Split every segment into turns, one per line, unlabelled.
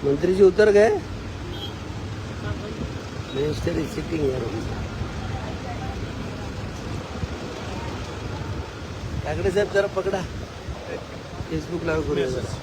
मंत्री जी उतर गए, minister is sitting here. Kakade साहेब जरा पकडा, फेसबुक लाईव्ह करूया जरा।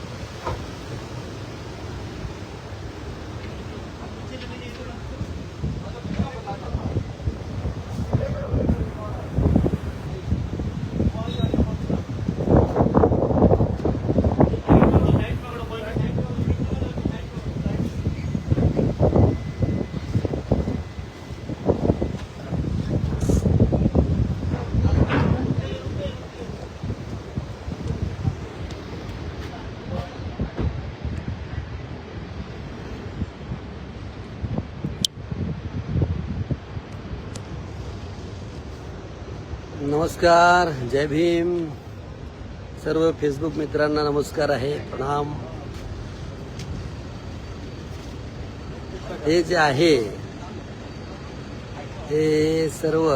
नमस्कार, जय भीम। सर्व फेसबुक मित्रांना नमस्कार आहे, प्रणाम। हे जे आहे हे सर्व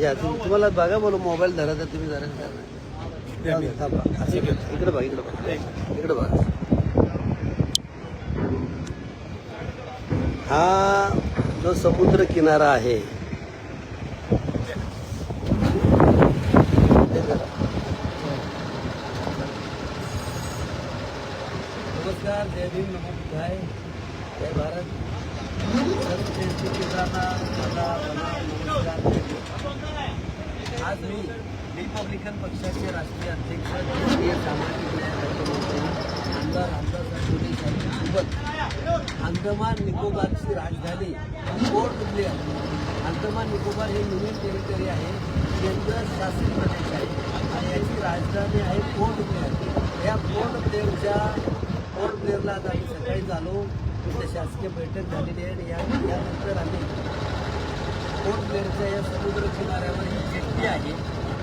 या तुम्हाला बघा, बोलो मोबाईल धरा तर तुम्ही जरा इकडे बघा, इकडे बघा, इकडे बघा। हा जो समुद्र किनारा आहे, नमस्कार, जय भीम, नमो बुद्धाय, जय भारत। सर्व फेसबुक मित्रांना माझा नमस्कार। आज मी रिपब्लिकन पक्षाचे राष्ट्रीय अध्यक्ष, केंद्रीय सामाजिक न्याय राज्यमंत्री आमदार रामदास साहेबांसोबत अंदमान निकोबारची राजधानी पोर्ट ब्लेअर, अंदमान निकोबार हे युनियन टेरिटरी आहे, केंद्र शासित प्रदेश आहे आणि याची राजधानी आहे पोर्ट ब्लेअर। या पोर्ट ब्लेअरला आज आम्ही सकाळी झालो, तिथे शासकीय बैठक झालेली आहे आणि यानंतर आम्ही पोर्ट ब्लेअरच्या या समुद्र किनाऱ्यावर ही जेट्टी आहे,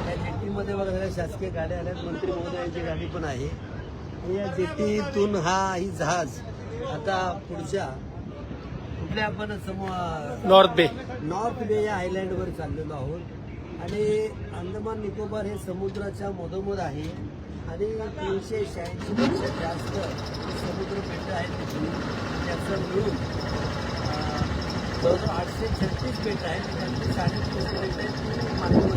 या जेट्टीमध्ये बघा सगळ्या शासकीय गाड्या आल्यात, मंत्री महोदयांची गाडी पण आहे। या जेट्टीतून ही जहाज आता पुढच्या कुठल्या आपण नॉर्थ बे या आयलँडवर चाललेलो आहोत आणि अंदमान निकोबार हे समुद्राच्या मधोमध आहे आणि 386 पेक्षा जास्त समुद्र बेटं आहेत तिथून, त्याचं मिळून जवळजवळ 836 बेटं आहेत, त्यातली 3.5 बेटं आहेत मानवी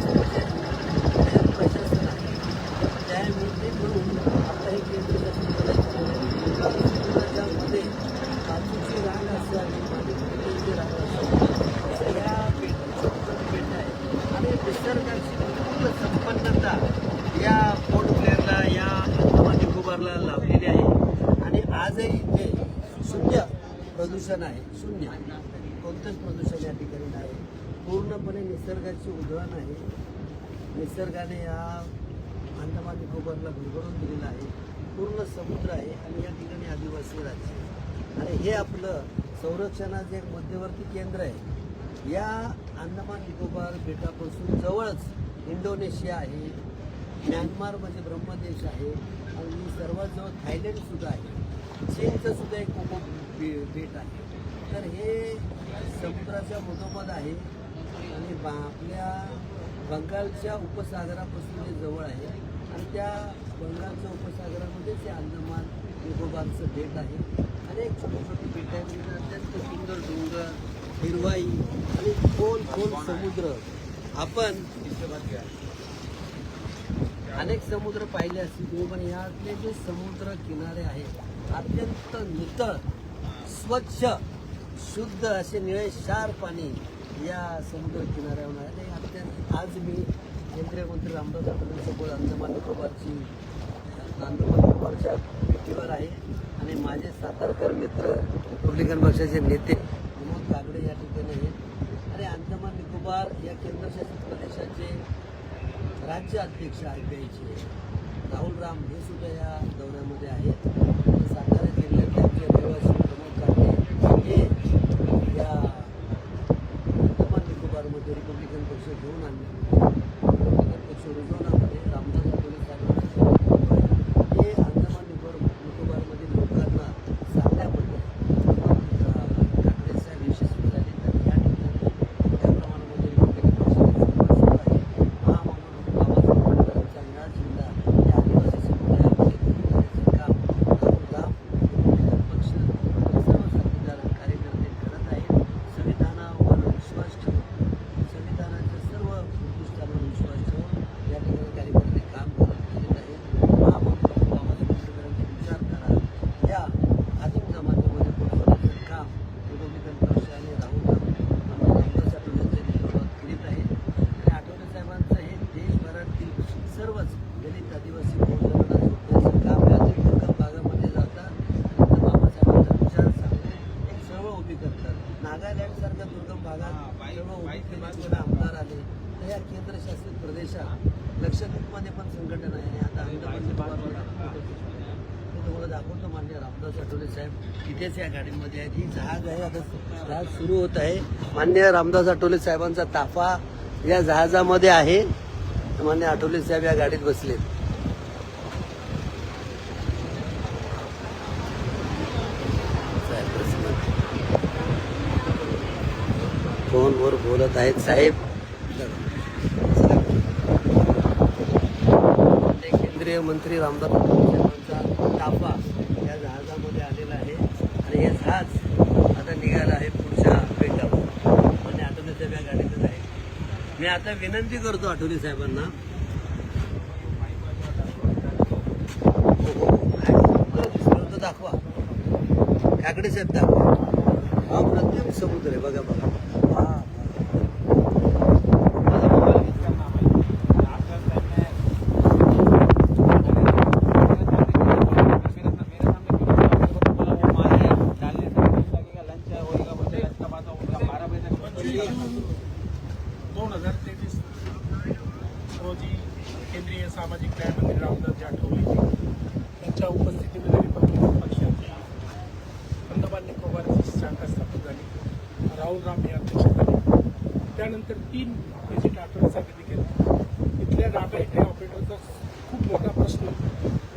प्रशासन आहे। त्यामुळे म्हणून आता हे केंद्र समुद्राच्या मध्ये काजूची रांग असावी, पाणीची रांग असावी, सगळ्या बेटं आहेत आणि निसर्गाची पूर्ण संपन्नता या पोर्ट ब्लेअरला, या अंदमान निकोबारला लाभलेली आहे आणि आजही इथे शून्य प्रदूषण आहे, शून्य कोणतंच प्रदूषण या ठिकाणी नाही, पूर्णपणे निसर्गाची उधळण आहे। निसर्गाने या अंदमान निकोबारला भरभरून दिलेलं आहे, पूर्ण समुद्र आहे आणि या ठिकाणी आदिवासी राज्य आहे आणि हे आपलं संरक्षणाचं एक मध्यवर्ती केंद्र आहे। या अंदमान निकोबार बेटापासून जवळच इंडोनेशिया आहे, म्यानमार म्हणजे ब्रह्मदेश आहे आणि सर्वात जवळ थायलंड सुद्धा आहे, चीनचं सुद्धा एक कोको बेट आहे। तर हे समुद्राच्या मधोमध आहे आणि आपल्या बंगालच्या उपसागरापासून हे जवळ आहे आणि त्या बंगालच्या उपसागरामध्येच हे अंदमान निकोबारचं बेट आहे। अनेक छोटी छोटी बेट आहेत, अत्यंत सुंदर डोंगर, हिरवाई आणि खोल खोल समुद्र। आपण अनेक समुद्र पाहिले असतील तुम्ही, पण यातले जे समुद्र किनारे आहेत अत्यंत नितळ, स्वच्छ, शुद्ध असे निळे शार पाणी या समुद्र किनाऱ्यावर आहे। अत्यंत आज मी केंद्रीय मंत्री रामदास साहेबांसोबत अंदमान निकोबारच्या भेटीवर आहे आणि माझे सातारकर मित्र रिपब्लिकन पक्षाचे नेते विनोद काकडे या ठिकाणी आहेत आणि अंदमान निकोबार या केंद्रशासित प्रदेशाचे राज्य अध्यक्ष RBIचे राहुल राम हे सुद्धा या दौऱ्यामध्ये आहेत आणि सातारा जिल्ह्यातले आमचे रहिवासी विनोद काकडे हे या अंदमान निकोबारमध्ये रिपब्लिकन पक्ष घेऊन आणले, रिपब्लिकन पक्ष रुजवण्यामध्ये रामदास हे अंदमान निकोबारमधील लोकांना सांगण्यामध्ये काकडे साहेब यशस्वी झाले आणि या ठिकाणी मोठ्या प्रमाणामध्ये रिपब्लिकन पक्षाचे बाकीचे आमदार आले तर या केंद्रशासित प्रदेशात लक्षद्वीपमध्ये पण संघटना आहे आणि आता अंदमान निकोबार मी तुम्हाला दाखवतो मान्य रामदास आठवले साहेब तिथेच या गाडीमध्ये आहेत. ही जहाज आहे, आता जहाज सुरू होत आहे. मान्य रामदास आठवले साहेबांचा ताफा या जहाजामध्ये आहे. मान्य आठवले साहेब या गाडीत बसलेत. फोनवर बोलत आहेत साहेब. केंद्रीय मंत्री रामदास साहेबांचा ताफा या जहाजामध्ये आलेला आहे आणि हे जहाज आता निघालं आहे पुढच्या बेटावर. म्हणजे आठवले साहेब या गाडीतच आहे. मी आता विनंती करतो आठवले साहेबांना, तो दाखवा, काकडे साहेब दाखवा. हा प्रत्येक समुद्र आहे, बघा बघा.
रोजी केंद्रीय सामाजिक न्याय मंत्री रामदास आठवले यांच्या उपस्थितीमध्ये रिपब्लिकन पक्षाची अंदमान निकोबारची शाखा स्थापन झाली. राहुल राम हे अध्यक्षतेखाली त्यानंतर 3 व्हिजिट आठवड्यासाठी केली. इथल्या डाटा इथे ऑपरेटरचा खूप मोठा प्रश्न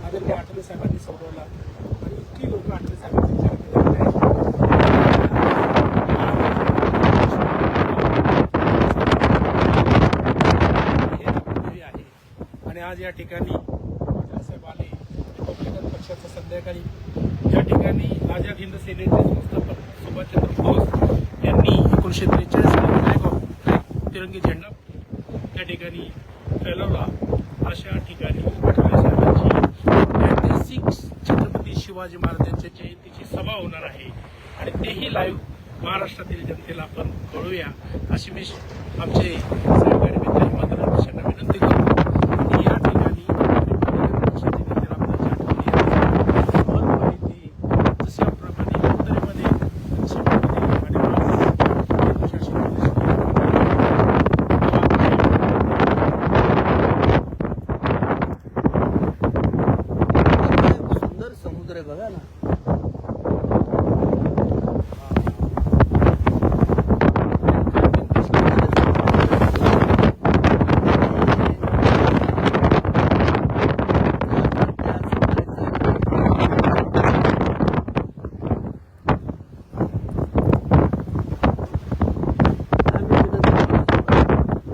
आदरणीय आठवले साहेबांनी सोडवला आणि इतकी लोक आठवले साहेबांच्या आणि आज या ठिकाणी साहेब आले. रिपब्लिकन पक्षाचं संध्याकाळी या ठिकाणी आझाद हिंद सेनेचे संस्थापक सुभाषचंद्र बोस यांनी 1943 साली तिरंगी झेंडा त्या ठिकाणी फैलवला. अशा ठिकाणी आठवले साहेबांची ऐतिहासिक छत्रपती शिवाजी महाराजांच्या जयंतीची सभा होणार आहे आणि तेही लाईव्ह महाराष्ट्रातील जनतेला आपण कळूया अशी मी आमचे सहकारी मित्र मतदारांना विनंती करतो.